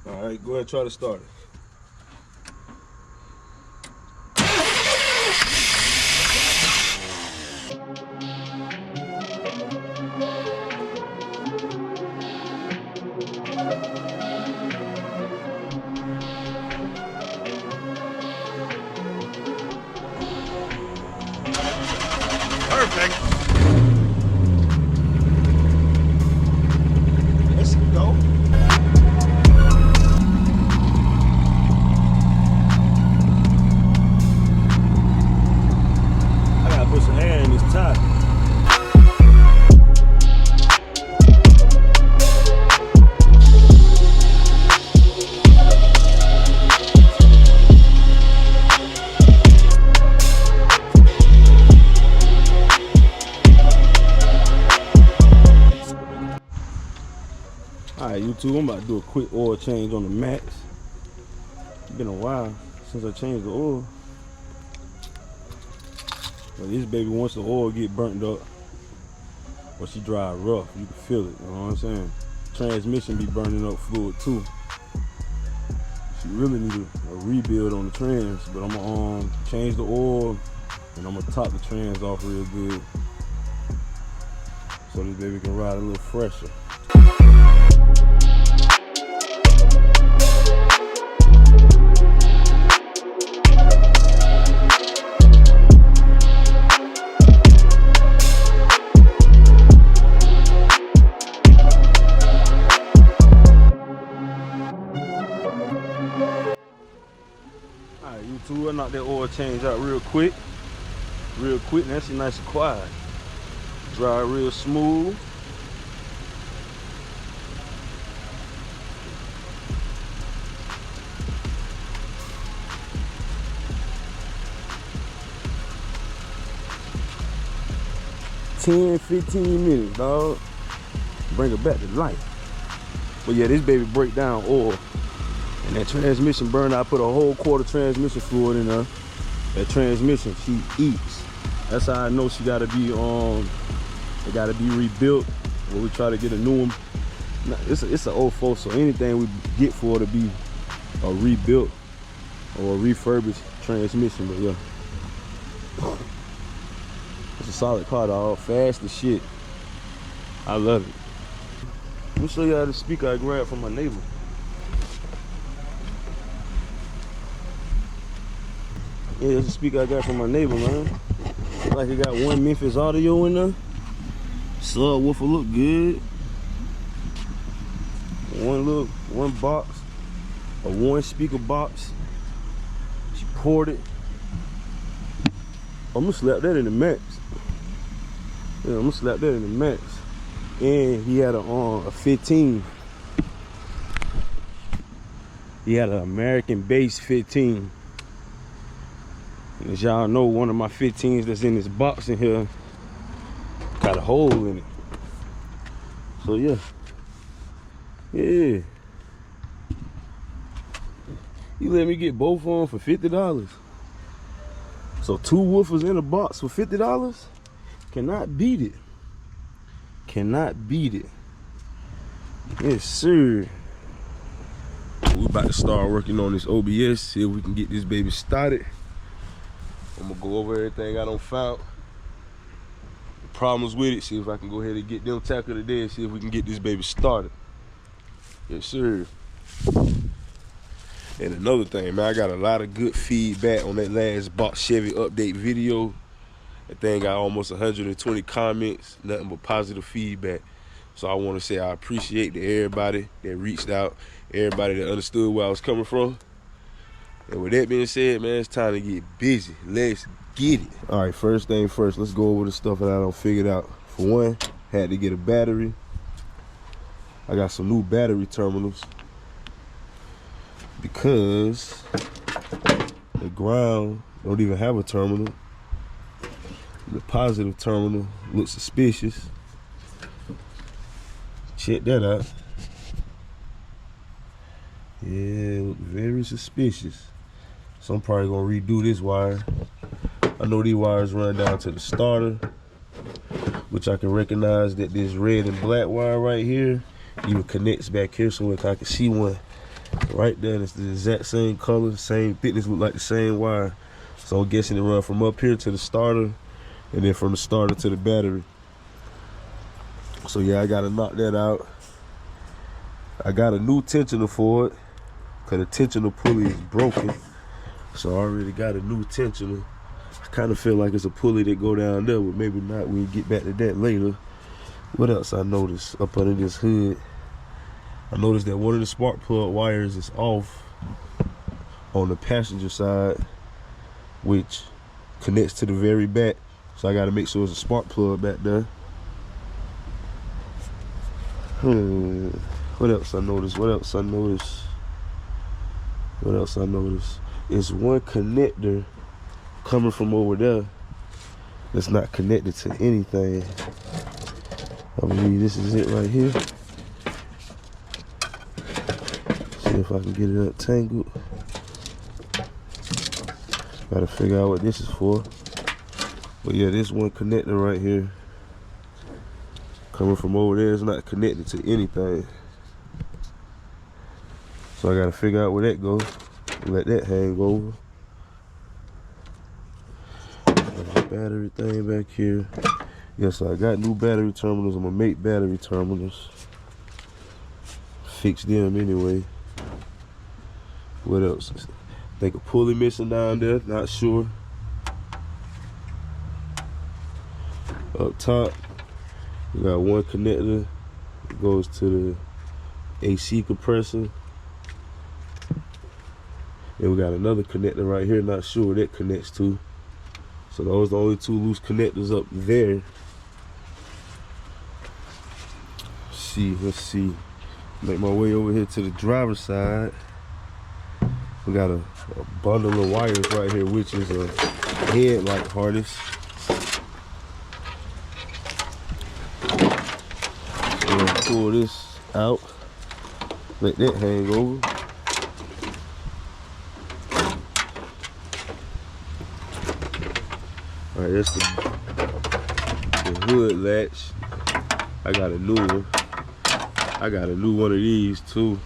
All right, go ahead and try to start it. Perfect. Let's go. I gotta put some air in this tire. Alright, YouTube, I'm about to do a quick oil change on the Max. It's been a while since I changed the oil. But this baby, once the oil get burnt up, or she drive rough, you can feel it, you know what I'm saying? Transmission be burning up fluid too. She really need a rebuild on the trans, but I'm gonna change the oil and I'm gonna top the trans off real good so this baby can ride a little fresher. Alright, YouTube, I knocked that oil change out real quick, and that's nice and quiet. Dry real smooth. $10-15 minutes, dog. Bring it back to life. But yeah, this baby break down oil. And that transmission burned, I put a whole quart of transmission fluid in there. That transmission, she eats. That's how I know she gotta be it gotta be rebuilt. Or we try to get a new one. It's an 04, so anything we get for it to be a rebuilt or a refurbished transmission, but yeah. It's a solid car, dog. Fast as shit. I love it. Let me show you how the speaker I grabbed from my neighbor. Yeah, it's a speaker I got from my neighbor, man. Like it got one Memphis audio in there. Subwoofer look good. One box, a one speaker box. She poured it. I'm gonna slap that in the Max. Yeah, I'm gonna slap that in the Max. And he had a 15. He had an American base 15. And as y'all know, one of my 15s that's in this box in here got a hole in it. So yeah. Yeah. You let me get both of them for $50. So 2 woofers in a box for $50? Cannot beat it. Cannot beat it. Yes, sir. We're about to start working on this OBS, see if we can get this baby started. I'm gonna go over everything I done found, the problems with it, see if I can go ahead and get them tackled today and see if we can get this baby started. Yes, sir. And another thing, man, I got a lot of good feedback on that last box Chevy update video. That thing got almost 120 comments, nothing but positive feedback. So I want to say I appreciate everybody that reached out, everybody that understood where I was coming from. And with that being said, man, it's time to get busy. Let's get it. All right, first thing first, let's go over the stuff that I done figured out. For one, had to get a battery. I got some new battery terminals because the ground don't even have a terminal. The positive terminal looks suspicious. Check that out. Yeah, look very suspicious. So I'm probably gonna redo this wire. I know these wires run down to the starter, which I can recognize that this red and black wire right here even connects back here, so if I can see one Right there, it's the exact same color, same thickness, look like the same wire. So I'm guessing it run from up here to the starter, and then from the starter to the battery. So yeah, I gotta knock that out. I got a new tensioner for it, cause the tensioner pulley is broken. So I already got a new tensioner. I kind of feel like it's a pulley that go down there, but maybe not. We'll get back to that later. What else I noticed up under this hood? I noticed that one of the spark plug wires is off on the passenger side, which connects to the very back. So I gotta make sure it's a spark plug back there. What else I noticed? What else I noticed? What else I noticed? It's one connector coming from over there that's not connected to anything. I believe this is it right here. See if I can get it untangled. Gotta figure out what this is for. But yeah, this one connector right here coming from over there is not connected to anything. So I gotta figure out where that goes. Let that hang over. The battery thing back here. Yeah, so I got new battery terminals. I'm gonna make battery terminals. Fix them anyway. What else? I think a pulley missing down there, not sure. Up top, we got one connector. It goes to the AC compressor. And we got another connector right here, not sure where that connects to. So those are the only two loose connectors up there. Let's see. Make my way over here to the driver's side. We got a bundle of wires right here, which is a headlight harness. So we'll pull this out, let that hang over. All right, that's the hood latch. I got a new one. I got a new one of these too.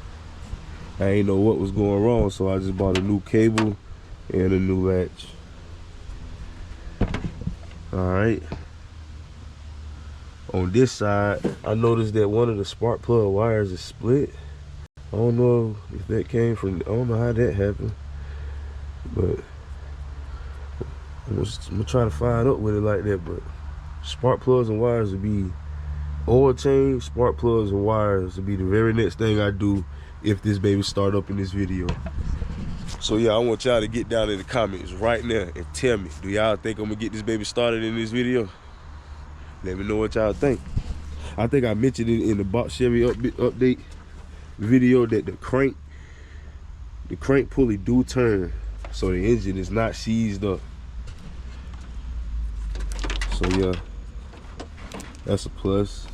I ain't know what was going wrong, so I just bought a new cable and a new latch. All right. On this side, I noticed that one of the spark plug wires is split. I don't know if that came from, I don't know how that happened, but I'm gonna try to find out with it like that. But spark plugs and wires would be oil change. Spark plugs and wires would be the very next thing I do if this baby start up in this video. So yeah, I want y'all to get down in the comments right now and tell me, do y'all think I'm gonna get this baby started in this video? Let me know what y'all think. I think I mentioned it in the box Chevy update video that the crank pulley do turn, so the engine is not seized up. So yeah, that's a plus.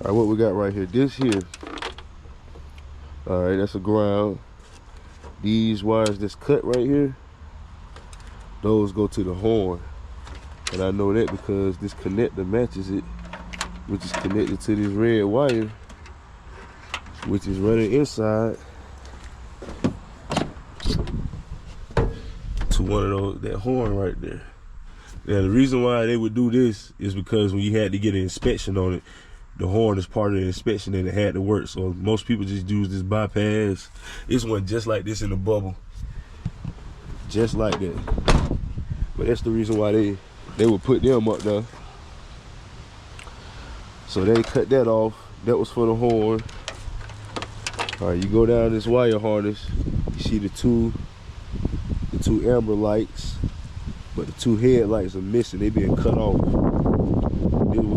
All right, what we got right here? This here. All right, that's a ground. These wires that's cut right here, those go to the horn. And I know that because this connector matches it, which is connected to this red wire, which is running inside to one of those, that horn right there. Now the reason why they would do this is because when you had to get an inspection on it, the horn is part of the inspection and it had to work. So most people just use this bypass. This one just like this in the bubble. Just like that. But that's the reason why they would put them up there. So they cut that off. That was for the horn. All right, you go down this wire harness, you see the two amber lights, but the two headlights are missing. They being cut off.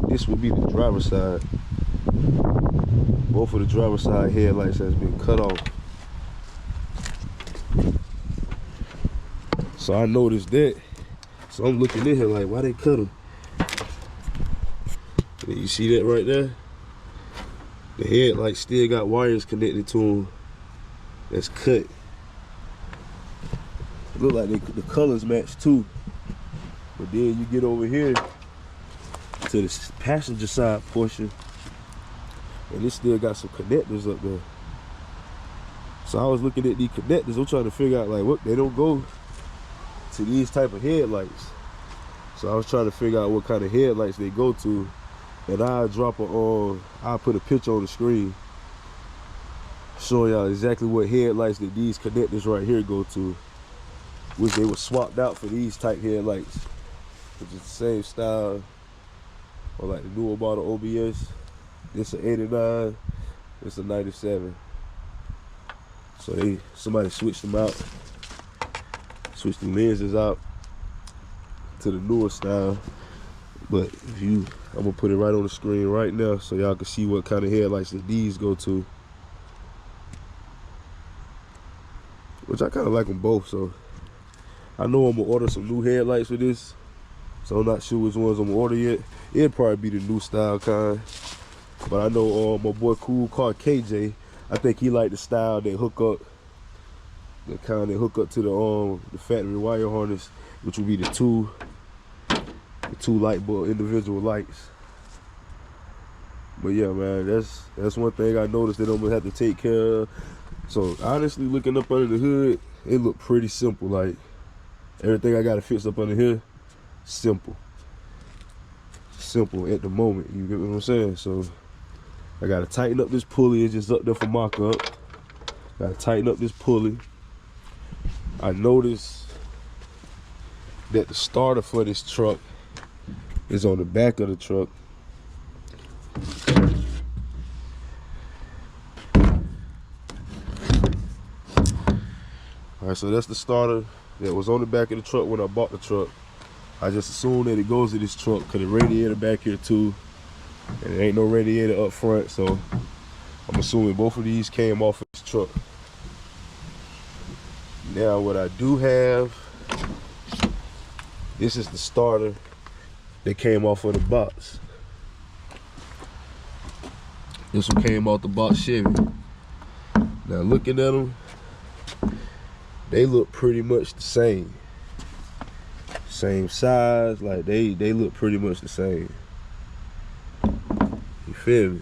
This would be the driver's side. Both of the driver's side headlights has been cut off. So I noticed that. So I'm looking in here like, why they cut them? You see that right there? The headlights still got wires connected to them that's cut. Look like the colors match too. But then you get over here to the passenger side portion, and it still got some connectors up there. So I was looking at these connectors. I'm trying to figure out like what they don't go to these type of headlights. So I was trying to figure out what kind of headlights they go to, and I'll put a picture on the screen showing y'all exactly what headlights that these connectors right here go to, which they were swapped out for these type headlights, which is the same style, or like the newer model OBS. This an 89, this a 97. So somebody switched them out, switched the lenses out to the newer style. But I'm gonna put it right on the screen right now so y'all can see what kind of headlights that these go to. Which I kind of like them both, so I know I'm gonna order some new headlights for this. So I'm not sure which ones I'm gonna order yet. It'd probably be the new style kind. But I know my boy Cool Car KJ, I think he like the style that hook up, the kind that hook up to the factory wire harness, which would be the two light bulb individual lights. But yeah, man, that's one thing I noticed that I'm gonna have to take care of. So honestly, looking up under the hood, it looked pretty simple. Like everything I gotta fix up under here, simple at the moment. You get what I'm saying? So I gotta tighten up this pulley. It's just up there for mock up. Gotta tighten up this pulley. I noticed that the starter for this truck is on the back of the truck. Alright, so that's the starter that was on the back of the truck when I bought the truck. I just assumed that it goes to this truck because the radiator back here too, and there ain't no radiator up front, so I'm assuming both of these came off of this truck. Now what I do have, this is the starter that came off of the box. This one came off the box Chevy. Now looking at them, they look pretty much the same. Same size, like they look pretty much the same. You feel me?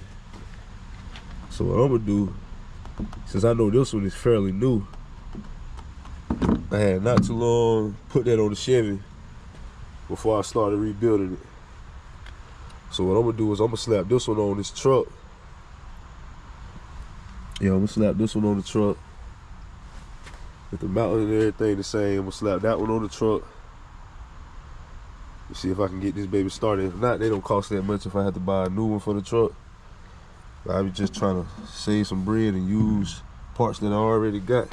So what I'm gonna do, since I know this one is fairly new, I had not too long put that on the Chevy before I started rebuilding it. So what I'm gonna do is I'm gonna slap this one on this truck. Yeah, I'm gonna slap this one on the truck. With the mounting and everything the same, I'm gonna slap that one on the truck. Let's see if I can get this baby started. If not, they don't cost that much if I have to buy a new one for the truck. But I was just trying to save some bread and use parts that I already got,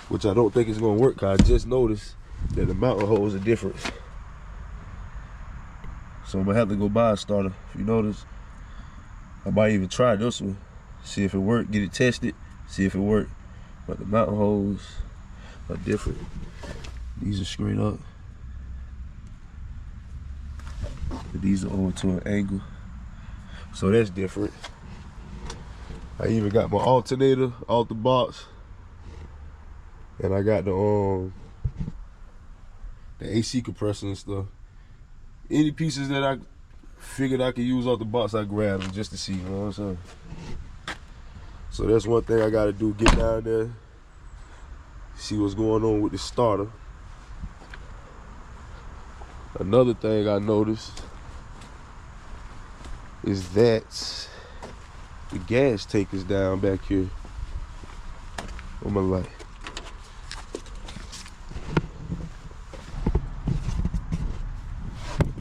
which I don't think is gonna work, cause I just noticed that the mounting holes are different. So I'm gonna have to go buy a starter. If you notice, I might even try this one, see if it worked, get it tested, see if it worked. But the mountain holes are different. These are straight up. These are over to an angle. So that's different. I even got my alternator off the box. And I got the AC compressor and stuff. Any pieces that I figured I could use off the box, I grabbed them just to see, you know what I'm saying? So that's one thing I gotta do, get down there, see what's going on with the starter. Another thing I noticed is that the gas tank is down back here on my light.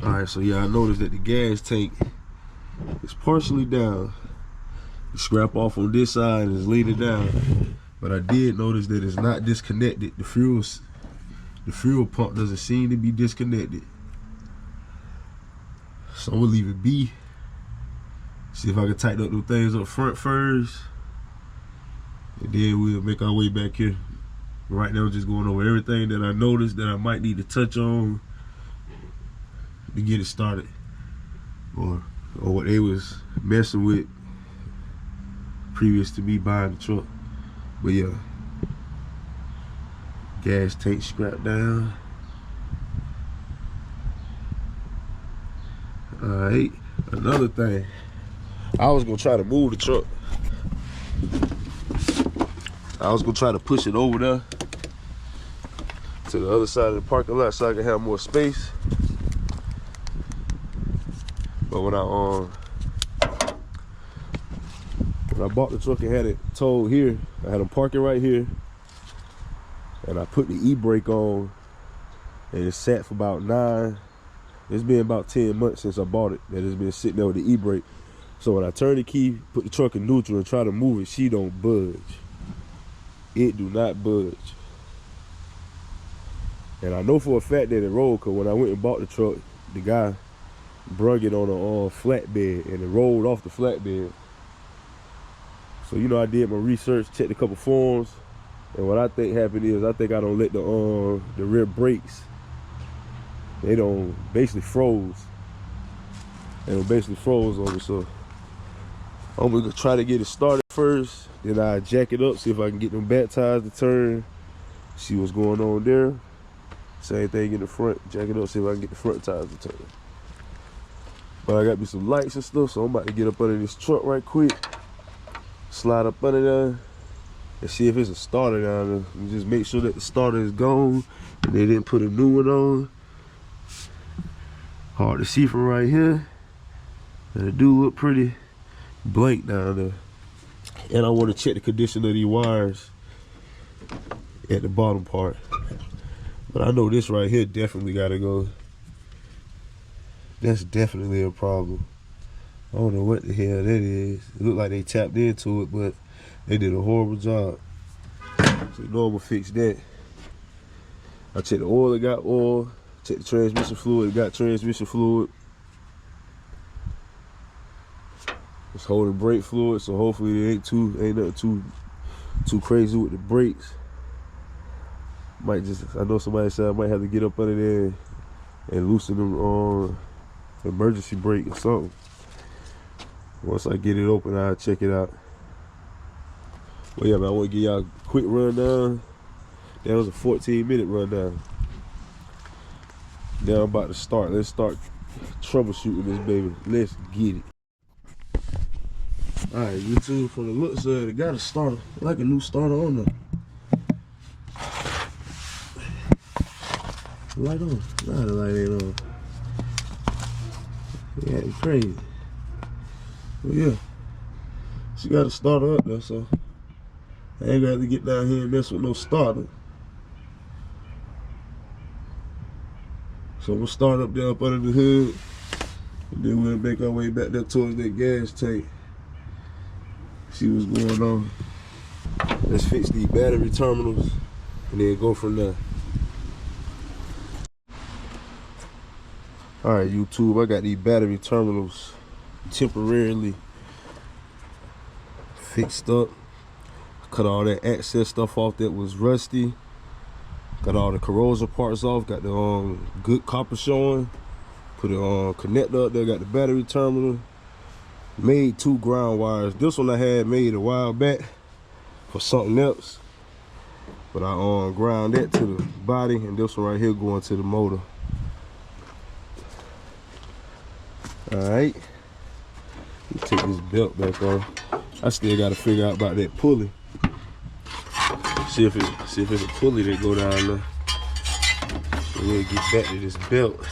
Alright, so yeah, I noticed that the gas tank is partially down. The scrap off on this side is leaning down. But I did notice that it's not disconnected. The fuel pump doesn't seem to be disconnected. So I'm gonna leave it be. See if I can tighten up those things up front first. And then we'll make our way back here. Right now I'm just going over everything that I noticed that I might need to touch on to get it started. Or what they was messing with previous to me buying the truck. But yeah, gas tank strapped down. Alright, another thing, I was gonna try to move the truck. I was gonna try to push it over there to the other side of the parking lot so I can have more space. But when I bought the truck and had it towed here, I had them parking right here, and I put the e-brake on, and it sat for about it's been about 10 months since I bought it, that it's been sitting there with the e-brake. So when I turn the key, put the truck in neutral and try to move it, she don't budge. It do not budge. And I know for a fact that it rolled, because when I went and bought the truck, the guy brung it on a flatbed, and it rolled off the flatbed. So, you know, I did my research, checked a couple forums, and what I think happened is, I think I don't let the rear brakes, they don't basically froze. They don't basically froze on me, so I'm gonna try to get it started first, then I jack it up, see if I can get them back tires to turn, see what's going on there. Same thing in the front, jack it up, see if I can get the front tires to turn. But I got me some lights and stuff, so I'm about to get up under this truck right quick, slide up under there, and see if it's a starter down there. And just make sure that the starter is gone, and they didn't put a new one on. Hard to see from right here, and it do look pretty blank down there. And I want to check the condition of these wires at the bottom part. But I know this right here definitely gotta go. That's definitely a problem. I don't know what the hell that is. It looked like they tapped into it, but they did a horrible job. So you know I'm gonna fix that. I checked the oil, it got oil. Check the transmission fluid, it got transmission fluid. It's holding brake fluid, so hopefully it ain't nothing too crazy with the brakes. Might just, I know somebody said I might have to get up under there and loosen them on emergency brake or something. Once I get it open, I'll check it out. Well, yeah, man, I want to give y'all a quick rundown. That was a 14-minute rundown. Now I'm about to start. Let's start troubleshooting this baby. Let's get it. Alright, YouTube, from the looks of it, it got a starter, like a new starter on there. Light on. Nah, the light ain't on. Yeah, it's crazy. But yeah, she got a starter up there, so I ain't got to get down here and mess with no starter. So we'll start up there up under the hood, and then we'll make our way back there towards that gas tank. See what's going on. Let's fix these battery terminals and then go from there. Alright, YouTube, I got these battery terminals temporarily fixed up. Cut all that access stuff off that was rusty. Got all the corrosion parts off. Got the good copper showing. Put the connector up there. Got the battery terminal. Made 2 ground wires. This one I had made a while back for something else, but I ground that to the body, and this one right here going to the motor. All right, take this belt back on. I still got to figure out about that pulley. See if it's a pulley that go down there. So we'll get back to this belt.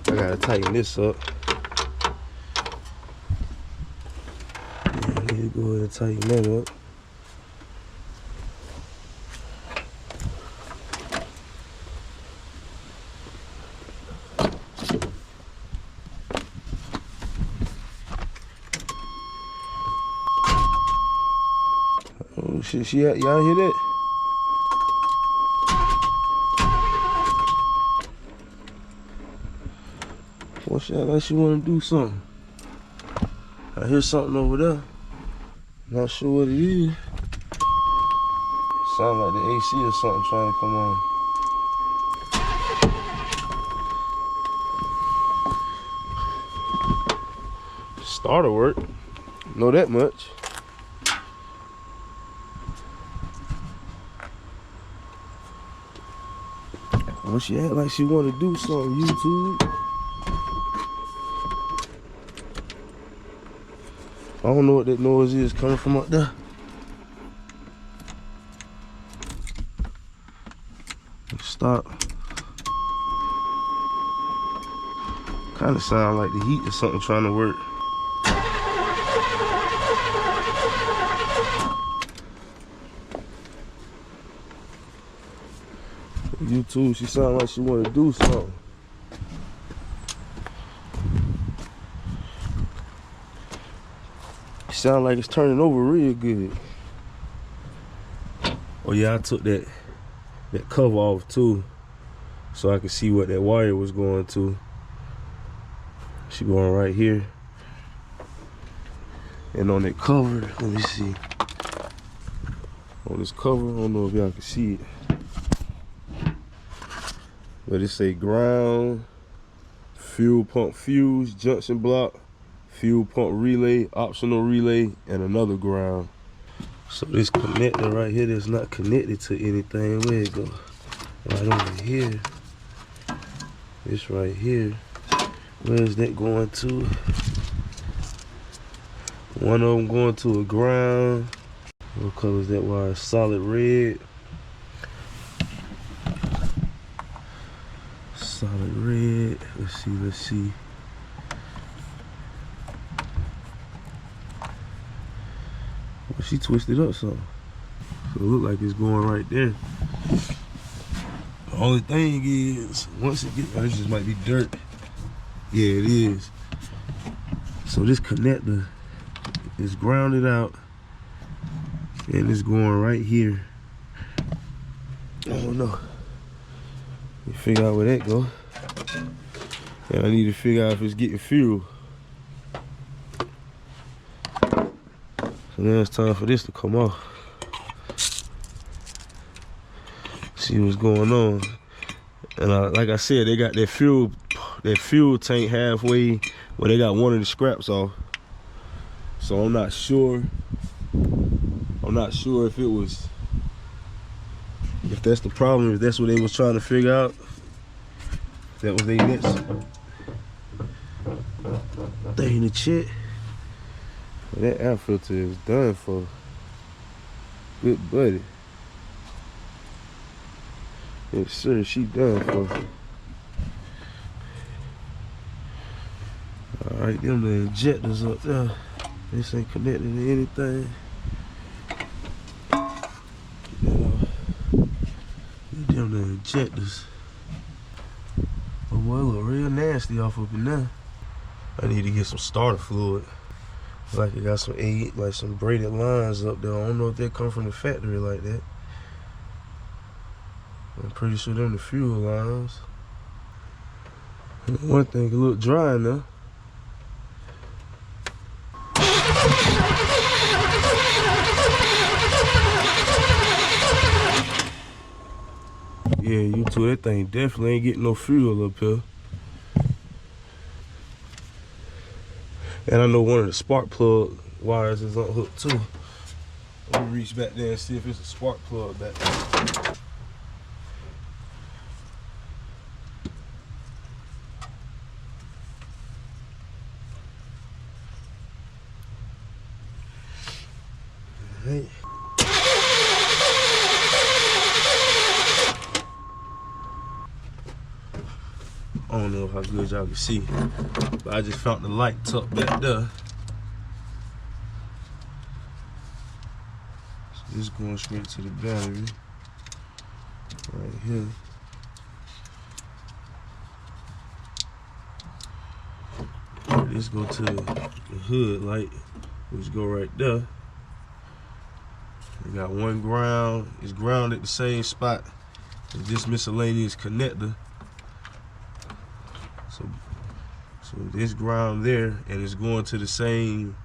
I gotta tighten this up. Yeah, I need to go ahead and tighten that up. Oh shit, y'all hear that? What's that? Like she wanna do something. I hear something over there. Not sure what it is. Sound like the AC or something trying to come on. Starter work. Know that much. Well, she act like she wanna do something, YouTube. I don't know what that noise is coming from up there. Stop. Kind of sound like the heat or something trying to work. YouTube, she sound like she want to do something. It sound like it's turning over real good. Oh yeah, I took that cover off too, so I could see what that wire was going to. She going right here. And on that cover, let me see. On this cover, I don't know if y'all can see it, but it say ground, fuel pump fuse, junction block, fuel pump relay, optional relay, and another ground. So this connector right here that's not connected to anything, where it go? Right over here. This right here. Where is that going to? One of them going to a ground. What color is that wire? Solid red. Solid red. Let's see. Well, she twisted up something. So it look like it's going right there. The only thing is, once it gets, this just might be dirt. Yeah, it is. So this connector is grounded out, and it's going right here. I don't know. You figure out where that go. And I need to figure out if it's getting fuel. So now it's time for this to come off. See what's going on. And like I said, they got that fuel tank halfway where they got one of the scraps off. So I'm not sure if it was, if that's the problem, if that's what they was trying to figure out. That was their next thing to check. Well, that air filter is done for. Good buddy. Yes sir, she done for. Alright, them the injectors up there. This ain't connected to anything. Them the injectors. Oh boy, it look real nasty off up in there. I need to get some starter fluid. Like it got some braided lines up there. I don't know if they come from the factory like that. I'm pretty sure them the fuel lines. One thing, it look dry now. Yeah, YouTube, that thing definitely ain't getting no fuel up here. And I know one of the spark plug wires is unhooked too. Let me reach back there and see if it's a spark plug back there. Alright. I don't know how good y'all can see, but I just found the light tucked back there. So this going straight to the battery right here. This go to the hood light, which go right there. We got one ground. It's ground at the same spot as this miscellaneous connector. So this ground there, and it's going to the same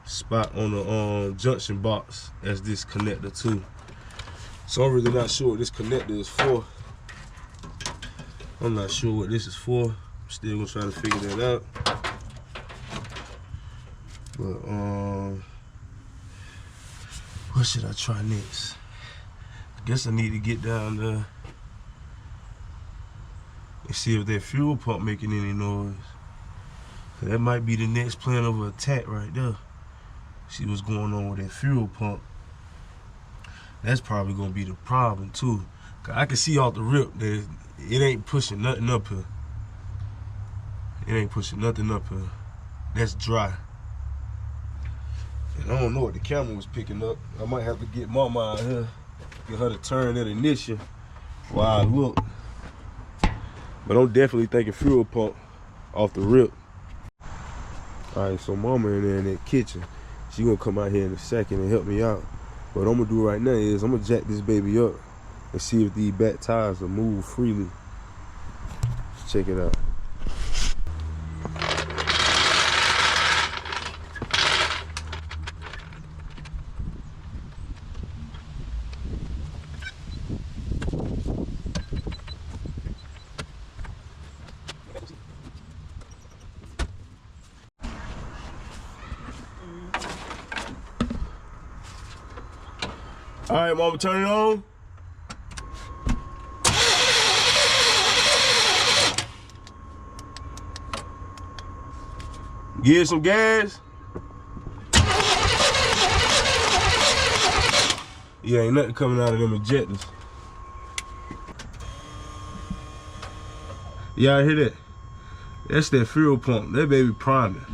spot on the junction box as this connector too. So I'm really not sure what this connector is for. I'm not sure what this is for. I'm still gonna try to figure that out. But what should I try next? I guess I need to get down there and see if that fuel pump making any noise. That might be the next plan of attack right there. See what's going on with that fuel pump. That's probably gonna be the problem too. Cause I can see off the rip that it ain't pushing nothing up here. It ain't pushing nothing up here. That's dry. And I don't know what the camera was picking up. I might have to get Mama out here, get her to turn that ignition while I look. But I'm definitely thinking fuel pump off the rip. All right, so Mama in there in that kitchen. She gonna come out here in a second and help me out. What I'm gonna do right now is I'm gonna jack this baby up and see if these back tires will move freely. Let's check it out. All right, Mama, turn it on. Give it some gas. Yeah, ain't nothing coming out of them injectors. Yeah, I hear that. That's that fuel pump. That baby priming.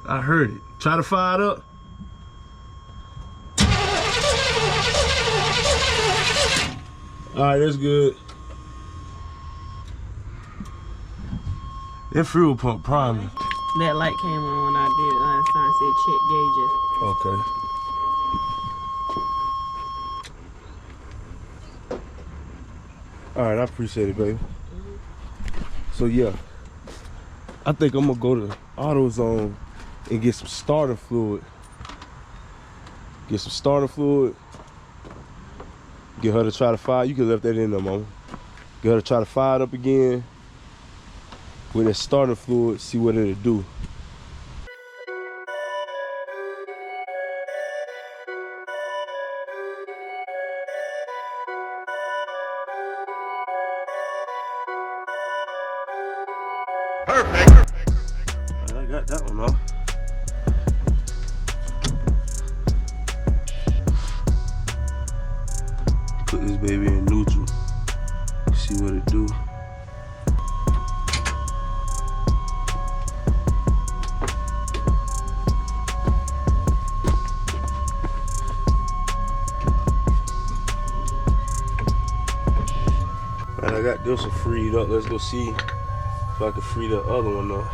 I heard it. Try to fire it up. All right, that's good. That fuel pump priming. That light came on when I did it last time. It said check gauges. Okay. All right, I appreciate it, baby. So yeah, I think I'm gonna go to AutoZone and get some starter fluid. Get some starter fluid. Get her to try to fire. You can left that in there, Mama. Get her to try to fire it up again with that starter fluid. See what it'll do. Perfect. I got that one off. Put this baby in neutral. See what it do. Alright, I got this one freed up. Let's go see if I can free the other one up.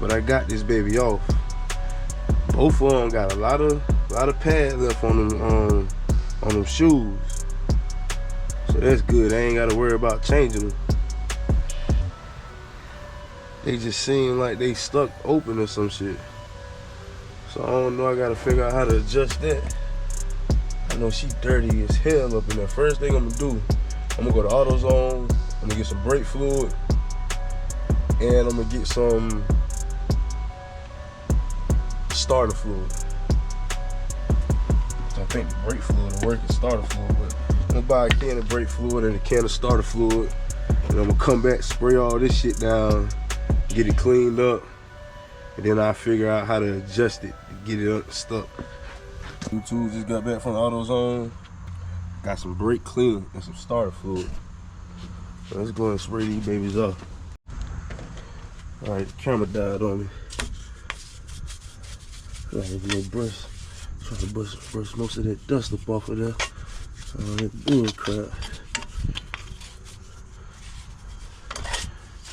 But I got this baby off. Both of them got a lot of pad left on them shoes. So that's good. I ain't gotta worry about changing them. They just seem like they stuck open or some shit. So I don't know, I gotta figure out how to adjust that. I know she dirty as hell up in there. First thing I'm gonna do, I'm gonna go to AutoZone, I'm gonna get some brake fluid, and I'm gonna get some starter fluid. So I think the brake fluid will work as starter fluid, but I'm gonna buy a can of brake fluid and a can of starter fluid, and I'm gonna come back, spray all this shit down, get it cleaned up, and then I'll figure out how to adjust it to get it unstuck. YouTube just got back from AutoZone. Got some brake cleaner and some starter fluid. So let's go and spray these babies off. All right, the camera died on me. Got a little brush. Trying to brush most of that dust up off of there. All that bull crap.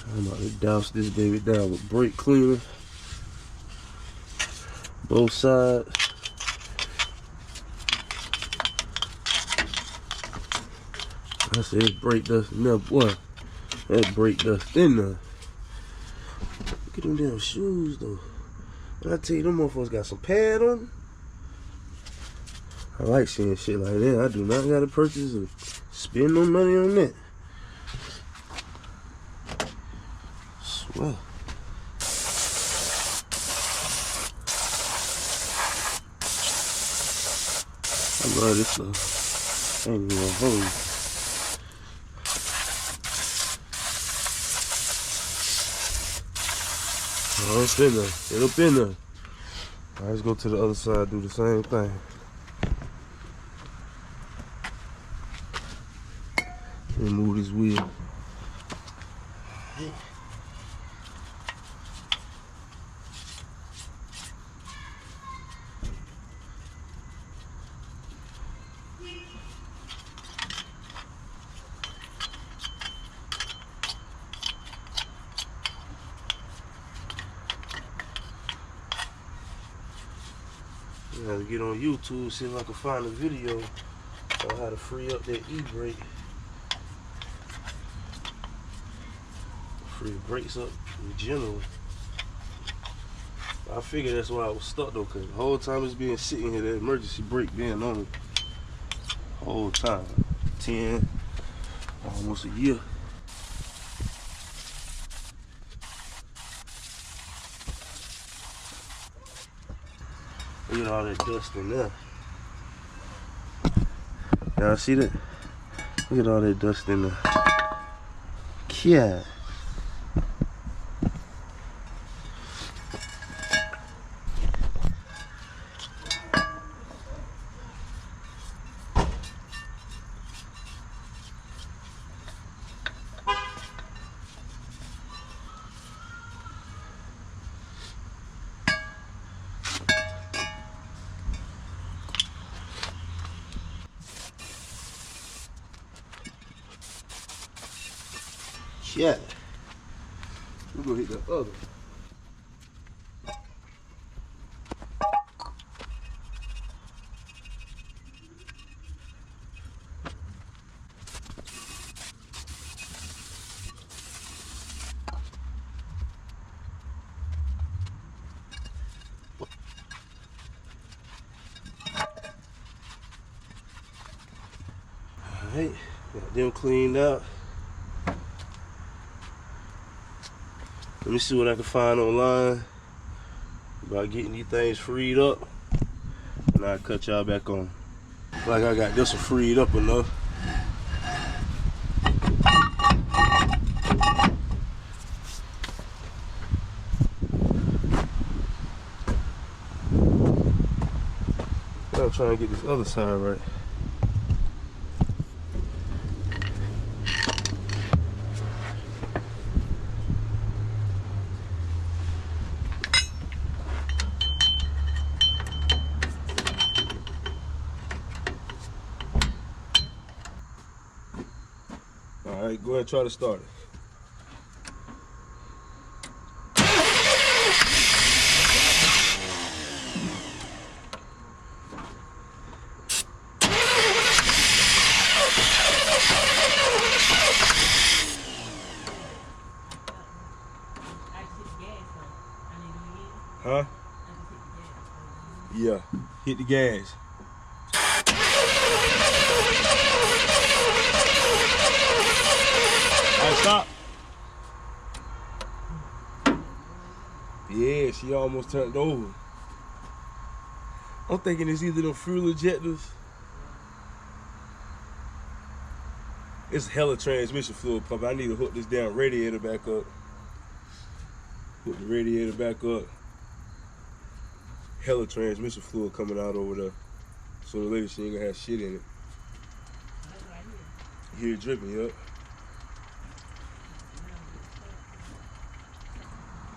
I'm about to douse this baby down with brake cleaner. Both sides. I said brake dust in there, boy. That brake dust in there. Look at them damn shoes though. When I tell you them motherfuckers got some pad on them. I like seeing shit like that. I do not gotta purchase and spend no money on that. Swear. I love this stuff. I ain't even gonna hold you. Oh, it's in there. Get up in there. All right, let's go to the other side, do the same thing. Let me move this wheel. I gotta get on YouTube, see if I can find a video on how to free up that e-brake. Free brakes up in general. I figured that's why I was stuck though, cause the whole time it's been sitting here, that emergency brake being on me. Whole time. 10, almost a year. Look at all that dust in there. Y'all see that? Look at all that dust in there. Yeah. Yeah. We're gonna hit the other. Alright, got them cleaned out. Let me see what I can find online about getting these things freed up, and I'll cut y'all back on. Like I got this one freed up enough. I'm trying to get this other side right. Alright, go ahead and try to start it. Huh? Yeah, hit the gas. Alright, stop. Yeah, she almost turned over. I'm thinking it's either them fuel injectors. It's hella transmission fluid pump. I need to hook this damn radiator back up. Hook the radiator back up. Hella transmission fluid coming out over there. So the lady, she ain't gonna have shit in it. You hear it dripping, yup.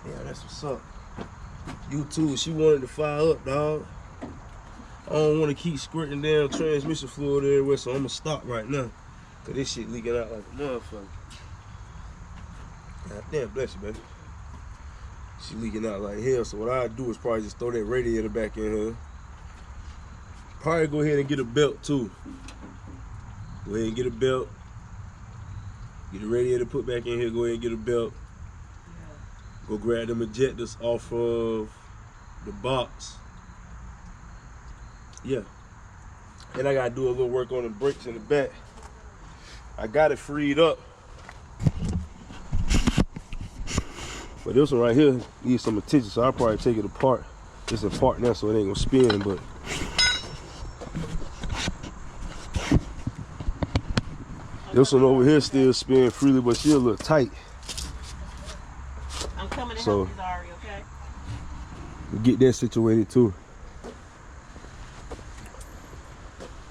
Yeah, that's what's up. You too, she wanted to fire up, dog. I don't want to keep squirting down transmission fluid everywhere, so I'm gonna stop right now. Cause this shit leaking out like a motherfucker. God damn, bless you, baby. She leaking out like hell. So what I do is probably just throw that radiator back in here. Probably go ahead and get a belt too. Go ahead and get a belt. Get the radiator put back in here. Go ahead and get a belt. Go grab them ejectors off of the box. Yeah. And I gotta do a little work on the brakes in the back. I got it freed up. But this one right here needs some attention, so I'll probably take it apart. It's in part now, so it ain't gonna spin, but this one over here still spin freely, but she a little tight. I'm coming to So, help you, Zari, okay? get that situated too.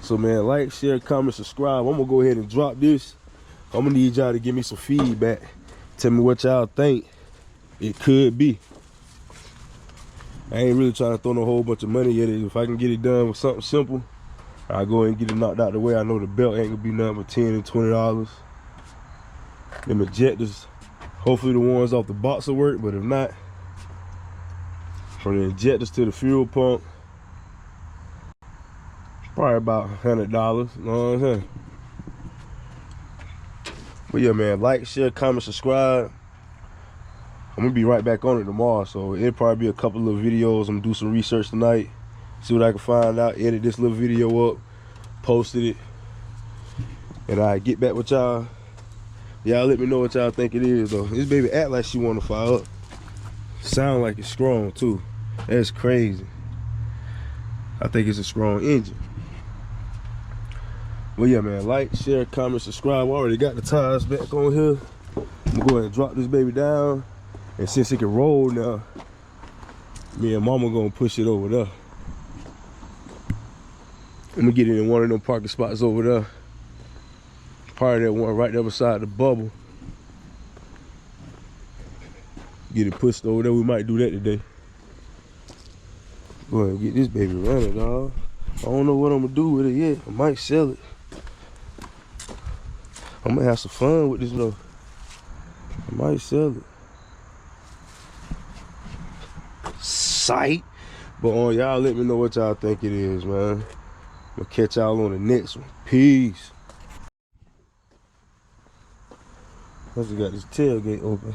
So man, like, share, comment, subscribe. I'm gonna go ahead and drop this. I'm gonna need y'all to give me some feedback. Tell me what y'all think it could be. I ain't really trying to throw no whole bunch of money at it. If I can get it done with something simple, I'll go ahead and get it knocked out the way. I know the belt ain't gonna be nothing but $10 and $20. Them ejectors, hopefully the ones off the box will work, but if not, from the injectors to the fuel pump, probably about $100, you know what I'm saying? But yeah, man, like, share, comment, subscribe. I'm gonna be right back on it tomorrow, so it'll probably be a couple of videos. I'm gonna do some research tonight, see what I can find out, edit this little video up, posted it, and I get back with y'all. Y'all let me know what y'all think it is, though. This baby act like she wanna fire up. Sound like it's strong too. That's crazy. I think it's a strong engine. Well, yeah, man, like, share, comment, subscribe. I already got the tires back on here. I'm gonna go ahead and drop this baby down. And since it can roll now, me and mama gonna push it over there. I'm gonna get it in one of them parking spots over there. Probably that one right there beside the bubble. Get it pushed over there. We might do that today. Go ahead and get this baby running, dog. I don't know what I'm gonna do with it yet. I might sell it. I'm gonna have some fun with this though. I might sell it. Sight. But y'all let me know what y'all think it is, man. I'll catch y'all on the next one. Peace. I just got this tailgate open.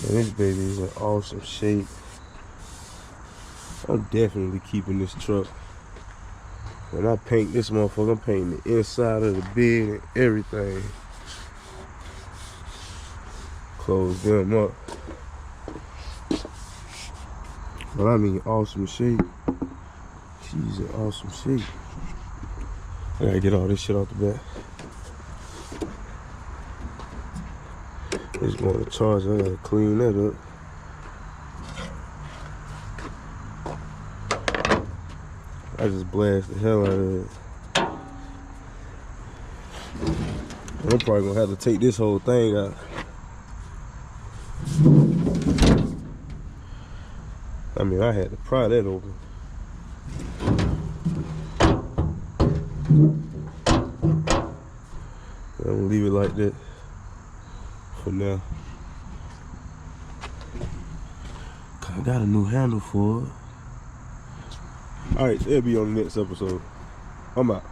Man, this baby is in awesome shape. I'm definitely keeping this truck. When I paint this motherfucker, I'm painting the inside of the bed and everything. Close them up. But I mean awesome shape. She's in awesome shape. I gotta get all this shit off the back. It's going to charge. I gotta clean that up. I just blast the hell out of it. I'm probably gonna have to take this whole thing out. I mean, I had to pry that open. I'm gonna leave it like that for now. I got a new handle for it. Alright, it'll be on the next episode. I'm out.